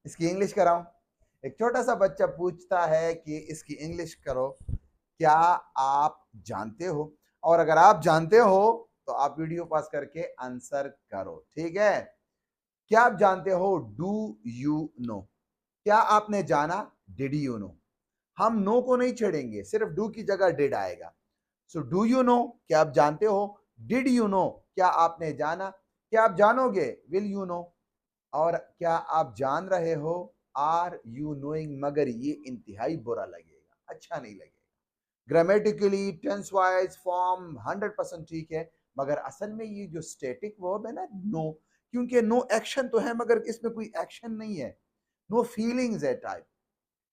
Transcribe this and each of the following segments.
इसकी इंग्लिश कराऊं? एक छोटा सा बच्चा पूछता है कि इसकी इंग्लिश करो, क्या आप जानते हो? और अगर आप जानते हो तो आप वीडियो पॉज करके आंसर करो, ठीक है? क्या आप जानते हो? Do you no? क्या आपने जाना? Did you know? हम नो को नहीं छेड़ेंगे, सिर्फ डू की जगह डिड आएगा। सो डू यू नो, क्या आप जानते हो? डिड यू नो, क्या आपने जाना? क्या आप जानोगे? Will you know? और क्या आप जान रहे हो? Are you knowing? मगर ये इंतहाई बुरा लगेगा, अच्छा नहीं लगेगा। ग्रामेटिकली टेंस वाइज फॉर्म 100% ठीक है, मगर असल में ये जो स्टैटिक वर्ब है ना, नो, क्योंकि नो एक्शन तो है मगर इसमें कोई एक्शन नहीं है, नो फीलिंग्स है टाइप।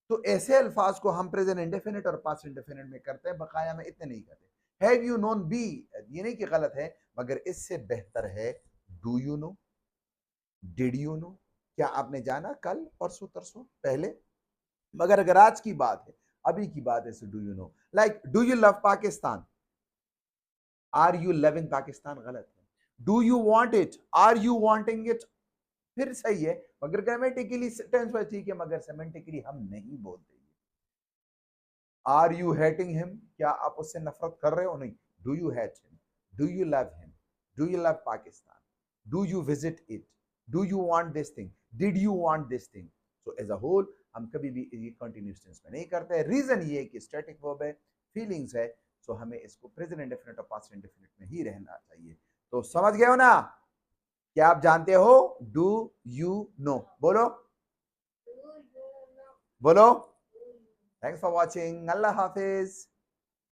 तो ऐसे अल्फाज को हम प्रेजेंट इंडेफिनिट और पास्ट इंडेफिनिट में करते हैं, बकाया में इतने नहीं करते। हैव यू नोन बी, ये नहीं कि गलत है, मगर इससे बेहतर है do you no, did you know? क्या आपने जाना कल परसों तरसों पहले? मगर अगर आज की बात है, अभी की बात है, so do you know. Like do you love Pakistan? Are you loving Pakistan? गलत है। Do you want it? Are you wanting it? फिर सही है, मगर ग्रामेटिकली टेंस वाइज ठीक है, मगर सेमेंटिकली हम नहीं बोलते। Are you hating him? क्या आप उससे नफरत कर रहे हो? नहीं। Do you hate him? Do you love him? Do you love Pakistan? Do you visit it? Do you want this thing? Did you want this thing? So as a whole हम कभी भी ये कंटिन्यूअस टेंस में नहीं करते। Reason ये है कि स्टैटिक वर्ब है, फीलिंग्स है, सो हमें इसको प्रेजेंट इंडेफिनिट और पास्ट इंडेफिनिट में ही रहना चाहिए। तो समझ गए हो ना? क्या आप जानते हो? Do you no? बोलो बोलो। Thanks for watching. Allah Hafiz.